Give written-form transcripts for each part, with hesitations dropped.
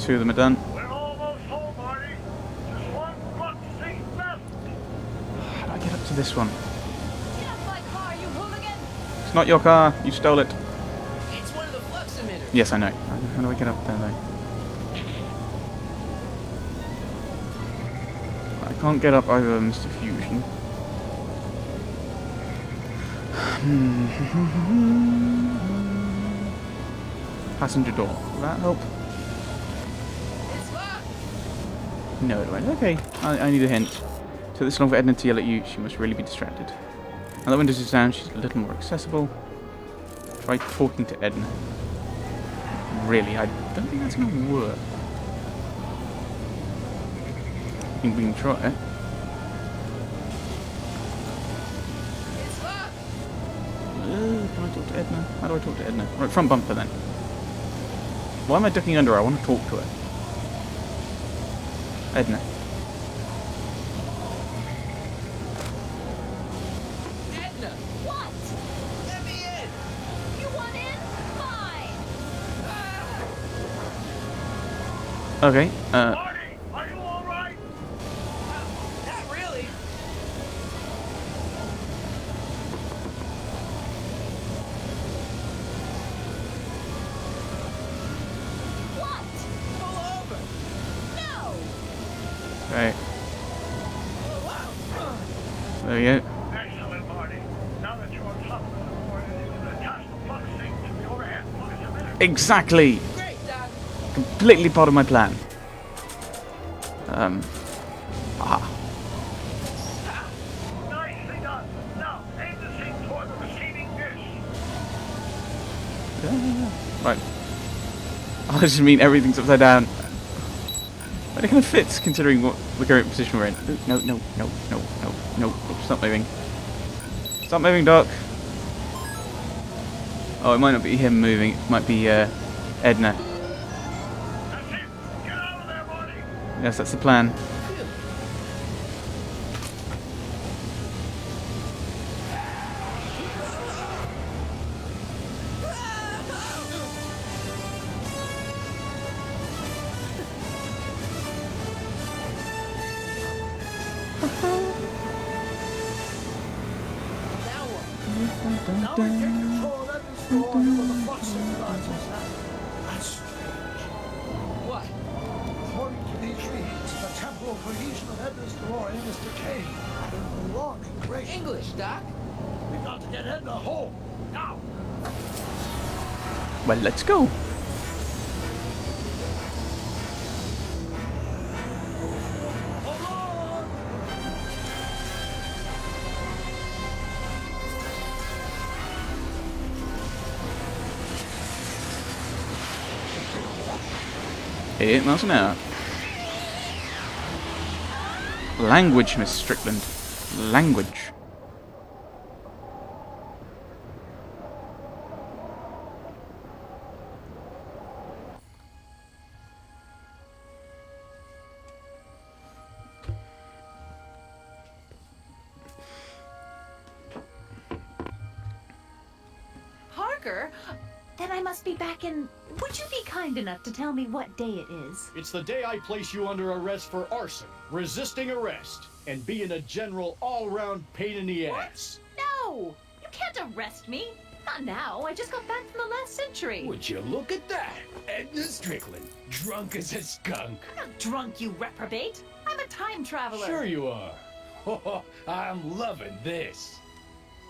2 of them are done. We're almost home, Marty. Just one front seat left. How do I get up to this one? Get off my car, you hooligan! It's not your car. You stole it. It's one of the flux emitters. Yes, I know. How do I get up there, though? I can't get up either, Mr. Fusion. Passenger door. Will that help? It's locked. No, it won't. Okay, I need a hint. So this long for Edna to yell at you. She must really be distracted. Now that window is down, she's a little more accessible. Try talking to Edna. Really, I don't think that's going to work. I think we can try it. It's locked. Can I talk to Edna? How do I talk to Edna? Right, front bumper then. Why am I ducking under her? I want to talk to her. Edna. Edna, What? let me in. You want in? Fine! Okay, Marty, are you all right? Not really. What? Pull over. No! okay. Oh, wow. There we go. Excellent, Marty. Now that you're on top of the door, you can attach the plug seat to the overhead plug emitter. Exactly! Great, Doc. Completely part of my plan. Aha. Nicely done. Now, aim the seat toward the receiving dish. Right. I just mean everything's upside down. But it kind of fits considering what the current position we're in. No, no, no, no, no, no. Stop moving. Stop moving, Doc. Oh, it might not be him moving. It might be Edna. That's it. Get out of there, Marty. Yes, that's the plan. Now what? Now we take control of that store with the flux synchronizers. That's strange. What? According to these readings, the temporal cohesion of Edna's DeLorean is decaying. And belonging great. English, Doc. We've got to get Edna home. Now. Well, let's go. Hold on. Eight miles an hour. Language, Miss Strickland. Language. Parker? Then I must be back in... Would you be kind enough to tell me what day it is? It's the day I place you under arrest for arson, resisting arrest, and being a general all-round pain in the ass. No! You can't arrest me! Not now. I just got back from the last century. Would you look at that? Edna Strickland, drunk as a skunk. I'm not drunk, you reprobate. I'm a time traveler. Sure you are. Oh, I'm loving this.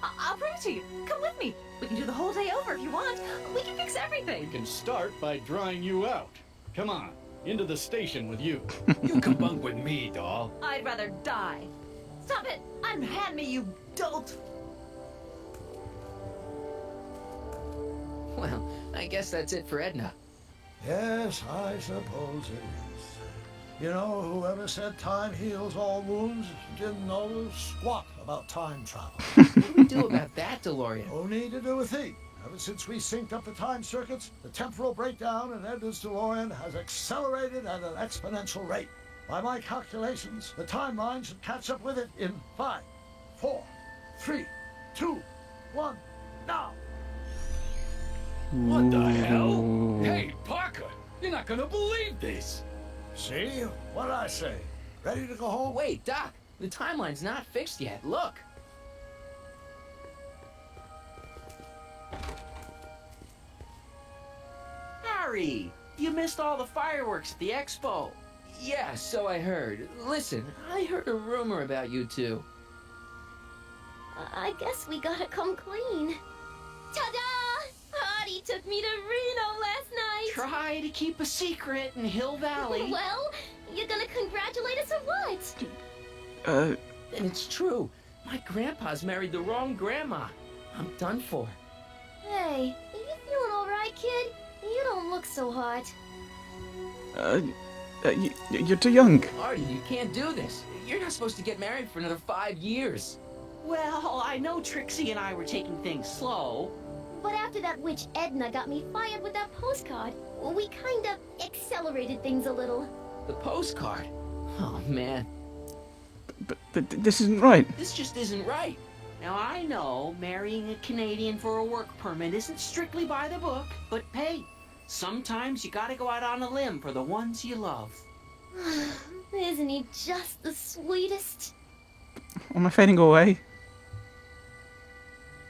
I'll prove it to you. Come with me. We can do the whole day over if you want. We can fix everything. We can start by drying you out. Come on, into the station with you. You come bunk with me, doll. I'd rather die. Stop it! Unhand me, you dolt! Well, I guess that's it for Edna. Yes, I suppose it is. You know, whoever said time heals all wounds didn't know squat about time travel. What do we do about that, DeLorean? No need to do a thing. Ever since we synced up the time circuits, the temporal breakdown in Edna's DeLorean has accelerated at an exponential rate. By my calculations, the timeline should catch up with it in 5, 4, 3, 2, 1, now! What the hell? Hey, Parker, you're not not gonna believe this. See? What did I say? Ready to go home? Wait, Doc, the timeline's not fixed yet. Look. Harry, you missed all the fireworks at the expo. Yeah, so I heard. Listen, I heard a rumor about you two. I guess we gotta come clean. Ta-da! Hardy took me to Reno last night. Try to keep a secret in Hill Valley. Well, you gonna congratulate us or what? And it's true. My grandpa's married the wrong grandma. I'm done for. Hey, are you feeling alright, kid? You don't look so hot. You're too young. Artie, you can't do this. You're not supposed to get married for another 5 years. Well, I know Trixie and I were taking things slow. But after that witch Edna got me fired with that postcard, we kind of accelerated things a little. The postcard? Oh, man. But this isn't right. This just isn't right. Now, I know marrying a Canadian for a work permit isn't strictly by the book, but hey, sometimes you gotta go out on a limb for the ones you love. Isn't he just the sweetest? Am I fading away?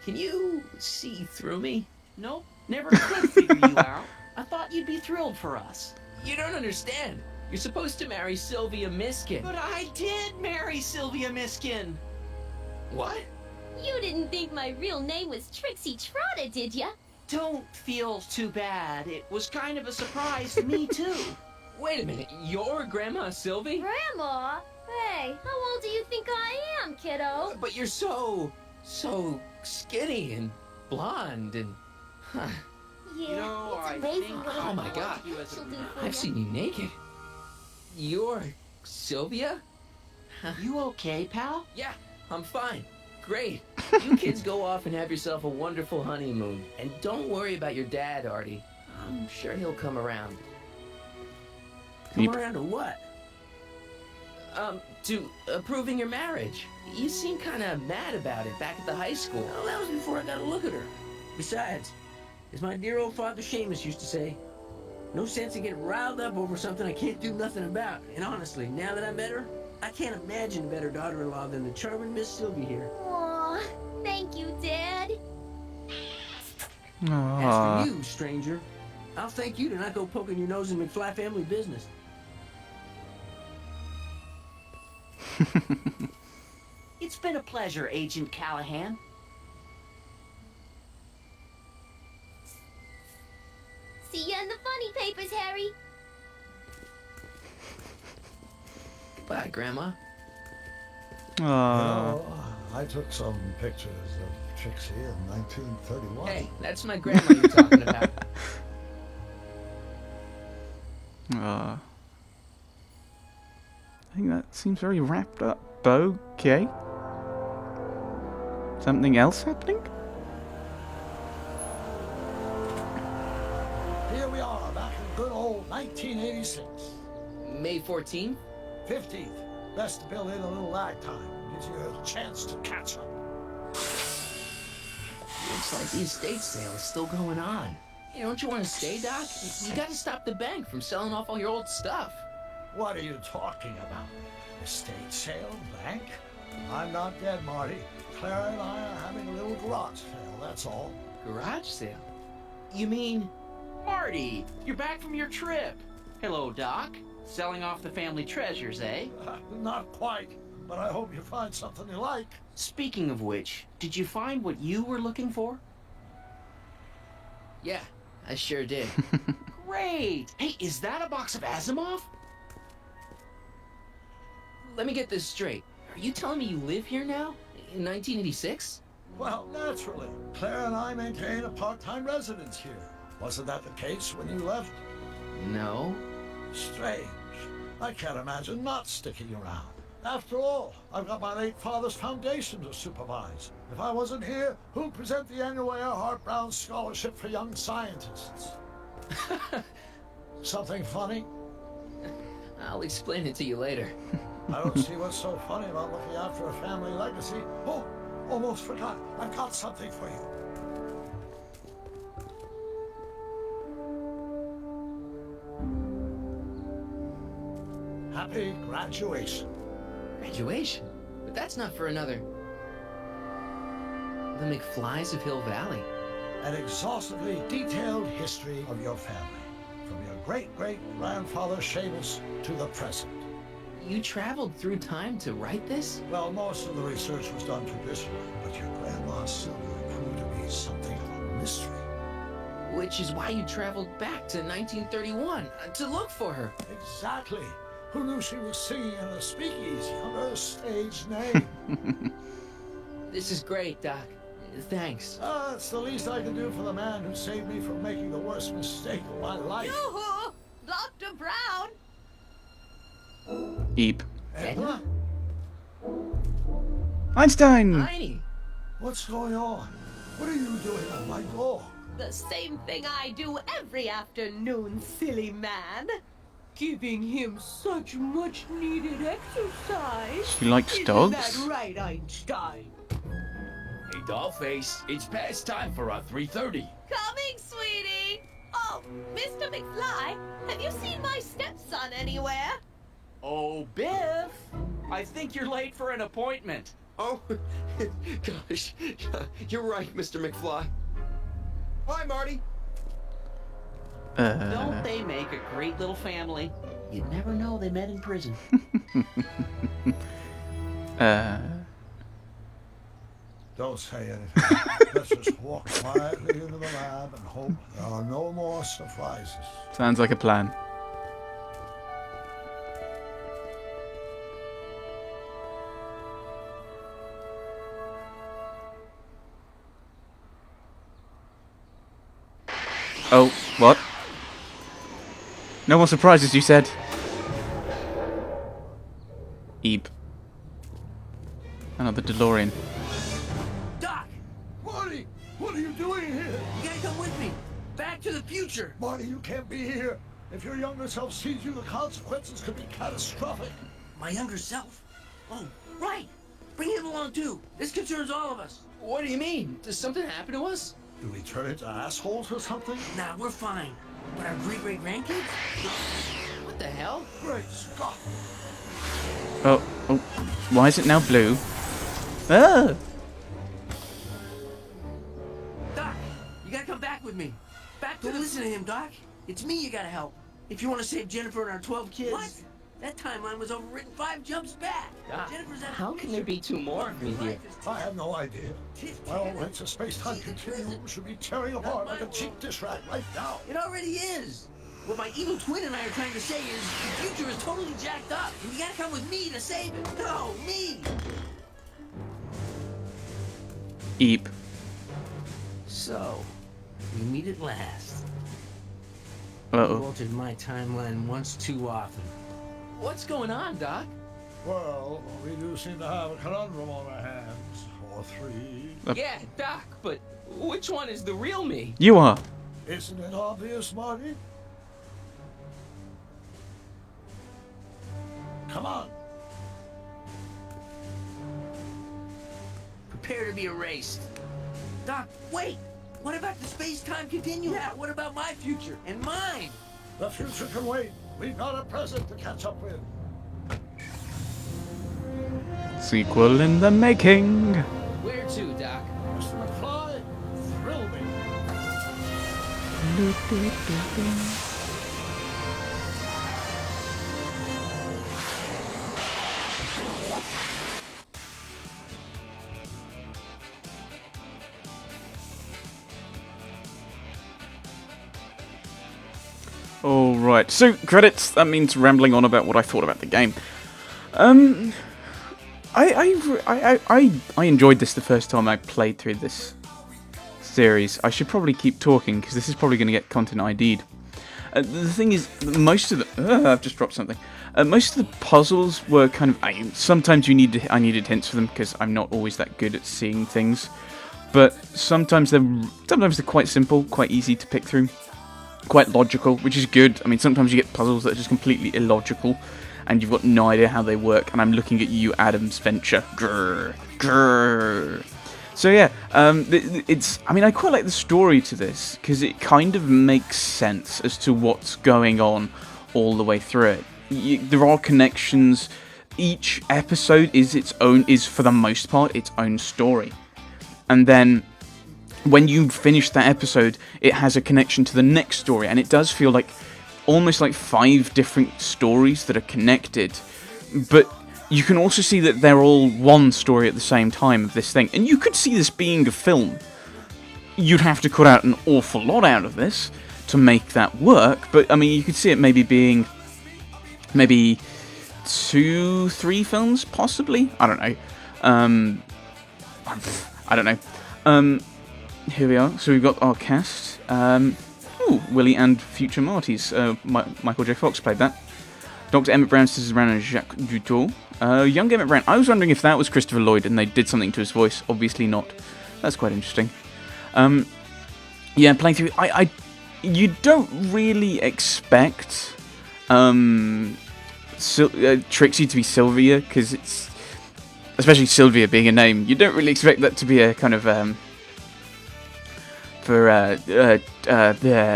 Can you see through me? Nope, never could figure you out. I thought you'd be thrilled for us. You don't understand. You're supposed to marry Sylvia Miskin. But I did marry Sylvia Miskin. What? You didn't think my real name was Trixie Trotter, did ya? Don't feel too bad. It was kind of a surprise to me, too. Wait a minute. You're Grandma Sylvie? Grandma? Hey, how old do you think I am, kiddo? But you're so skinny and blonde and... Huh. Yeah, You know, it's I amazing think- what Oh a my lot God. you she'll do for I've ya. seen you naked. You're Sylvia? You okay, pal? Yeah, I'm fine. Great. You kids go off and have yourself a wonderful honeymoon. And don't worry about your dad, Artie. I'm sure he'll come around. Come Yep. around to what? To approving your marriage. You seem kind of mad about it back at the high school. Well, that was before I got a look at her. Besides, as my dear old father Seamus used to say, no sense in getting riled up over something I can't do nothing about. And honestly, now that I met her, I can't imagine a better daughter-in-law than the charming Miss Sylvie here. Aw, thank you, Dad. As Aww. for you, stranger, I'll thank you to not go poking your nose in McFly family business. It's been a pleasure, Agent Callahan. See ya in the funny papers, Harry. Goodbye, Grandma. You Aww. know, I took some pictures of Trixie in 1931. Hey, that's my grandma you're talking about. Aww. I think that seems very wrapped up. Okay. Something else happening? Here we are, back in good old 1986. May 14th? 15th. Best to build in a little lag time. Gives you a chance to catch up. Looks like the estate sale is still going on. Hey, don't you want to stay, Doc? You gotta stop the bank from selling off all your old stuff. What are you talking about? Estate sale? Bank? I'm not dead, Marty. Clara and I are having a little garage sale, that's all. Garage sale? You mean... Marty, you're back from your trip. Hello, Doc. Selling off the family treasures, eh? Not quite, but I hope you find something you like. Speaking of which, did you find what you were looking for? Yeah, I sure did. Great! Hey, is that a box of Asimov? Let me get this straight. Are you telling me you live here now? In 1986? Well, naturally. Claire and I maintain a part-time residence here. Wasn't that the case when you left? No. Strange. I can't imagine not sticking around. After all, I've got my late father's foundation to supervise. If I wasn't here, who'd present the annual Earhart Brown Scholarship for Young Scientists? Something funny? I'll explain it to you later. I don't see what's so funny about looking after a family legacy. Oh, almost forgot. I've got something for you. happy graduation. Graduation? But that's not for another... The McFlys of Hill Valley. An exhaustively detailed history of your family, from your great-great-grandfather Seamus to the present. You traveled through time to write this? Well, most of the research was done traditionally, but your grandma Sylvia proved to be something of a mystery. Which is why you traveled back to 1931, to look for her. Exactly. Who knew she was singing in a speakeasy under a stage name? This is great, Doc. Thanks. It's the least I can do for the man who saved me from making the worst mistake of my life. Yoo-hoo! Dr. Brown! Eep. Edna? Einstein! Tiny! What's going on? What are you doing on my door? The same thing I do every afternoon, silly man. Giving him such much needed exercise. She likes Isn't dogs? that right, Einstein? Hey, Dollface, it's past time for our 3:30. Coming, sweetie! Oh, Mr. McFly, have you seen my stepson anywhere? Oh, Biff! I think you're late for an appointment. Oh, gosh. You're right, Mr. McFly. Hi, Marty. Don't they make a great little family? You'd never know they met in prison. Don't say anything. Let's just walk quietly into the lab and hope there are no more surprises. Sounds like a plan. Oh, what? No more surprises, you said. Eep. Another DeLorean. Doc, Marty, what are you doing here? you gotta come with me. Back to the future. Marty, you can't be here. If your younger self sees you, the consequences could be catastrophic. My younger self. Oh, right. Bring him along too. This concerns all of us. What do you mean? Does something happen to us? Do we turn into assholes or something? Nah, we're fine. But our great-great-grandkids? What the hell? Great Scott. Oh, why is it now blue? Ah! Doc, you gotta come back with me. Back to listen to him, Doc. It's me you gotta help. If you want to save Jennifer and our 12 kids. What? That timeline was overwritten 5 jumps back. Doc, Jennifer's at how can there be 2 more of me here? I have no idea. My old lengths of space-time continuum should be tearing apart like a cheap dish rack right now. It already is. What my evil twin and I are trying to say is the future is totally jacked up, and you gotta come with me to save it. No, me. Eep. So, we meet at last. Uh-oh. You altered my timeline once too often. What's going on, Doc? Well, we do seem to have a conundrum on our hands. Or 3. Yeah, Doc, but which one is the real me? You are. Isn't it obvious, Marty? Come on. Prepare to be erased. Doc, wait! What about the space-time continuum? Yeah, what about my future? And mine? The future can wait. We've got a present to catch up with. Sequel in the making. Where to, Doc? Mr. McFly, thrill me. Alright, so credits, that means rambling on about what I thought about the game. I enjoyed this the first time I played through this series. I should probably keep talking, because this is probably going to get content ID'd. The thing is, most of the... I've just dropped something. Most of the puzzles were kind of... sometimes I needed hints for them, because I'm not always that good at seeing things. But sometimes they're quite simple, quite easy to pick through. Quite logical, which is good. I mean, sometimes you get puzzles that are just completely illogical, and you've got no idea how they work, and I'm looking at you, Adam's Venture. Grrr, grrr. So yeah, I quite like the story to this, because it kind of makes sense as to what's going on all the way through it. there are connections. Each episode is for the most part its own story, and then when you finish that episode, it has a connection to the next story, and it does feel like almost like 5 different stories that are connected, but you can also see that they're all one story at the same time of this thing, and you could see this being a film. You'd have to cut out an awful lot out of this to make that work, but I mean, you could see it maybe being maybe 2-3 films, possibly. I don't know. I don't know. Here we are. So we've got our cast. Willie and future Martys. Michael J. Fox played that. Dr. Emmett Brown, Citizen Brown, and Jacques Dutour. Young Emmett Brown. I was wondering if that was Christopher Lloyd and they did something to his voice. Obviously not. That's quite interesting. Yeah, playing through. You don't really expect Trixie to be Sylvia, because it's, especially Sylvia being a name, you don't really expect that to be a kind of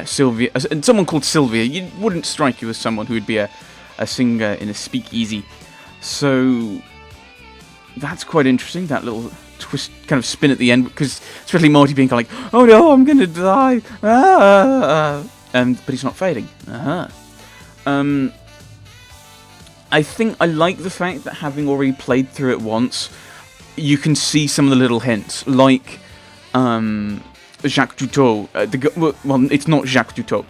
Sylvia, and someone called Sylvia. You wouldn't strike you as someone who would be a singer in a speakeasy. So that's quite interesting. That little twist, kind of spin at the end, because especially Marty being kind of like, "Oh no, I'm gonna die," but he's not fading. I think I like the fact that having already played through it once, you can see some of the little hints, like Jacques Dutour. Well, it's not Jacques Dutour,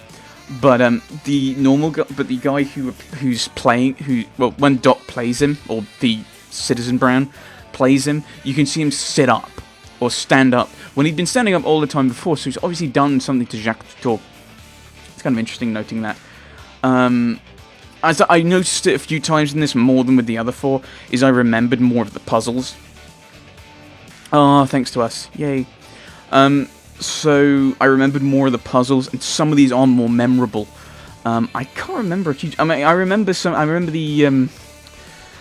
but the normal guy, but the guy who's playing, when Doc plays him, or the Citizen Brown plays him, you can see him sit up or stand up when he'd been standing up all the time before. So he's obviously done something to Jacques Dutour. It's kind of interesting noting that. As I noticed it a few times in this, more than with the other 4, is I remembered more of the puzzles. Thanks to us. Yay. So I remembered more of the puzzles, and some of these are more memorable. I can't remember a few. I mean, I remember the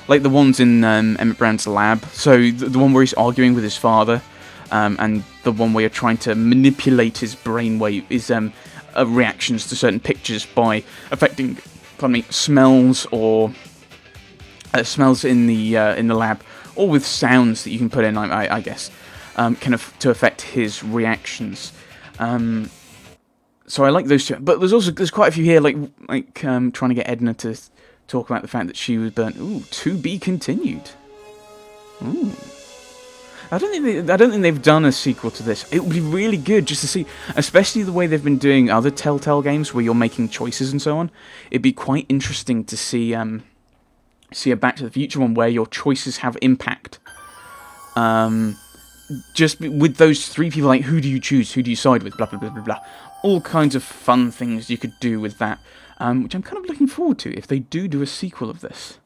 like the ones in Emmett Brown's lab. So the one where he's arguing with his father, and the one where you're trying to manipulate his brainwave, is reactions to certain pictures by affecting, smells or smells in the lab, or with sounds that you can put in, I guess, kind of to affect his reactions. So I like those two, but there's quite a few here, like trying to get Edna to talk about the fact that she was burnt. Ooh, to be continued. Ooh. I don't think they've done a sequel to this. It would be really good just to see, especially the way they've been doing other Telltale games where you're making choices and so on. It'd be quite interesting to see a Back to the Future one where your choices have impact. Just with those 3 people, like, who do you choose? Who do you side with? Blah, blah, blah, blah, blah. All kinds of fun things you could do with that, which I'm kind of looking forward to if they do a sequel of this.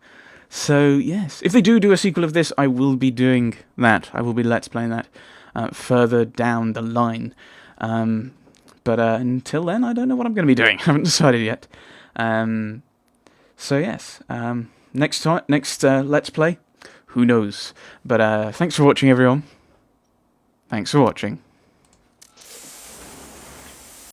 So, yes, if they do a sequel of this, I will be doing that. I will be Let's Playing that further down the line. But until then, I don't know what I'm going to be doing. I haven't decided yet. So, yes, next Let's Play, who knows. But thanks for watching, everyone. Thanks for watching.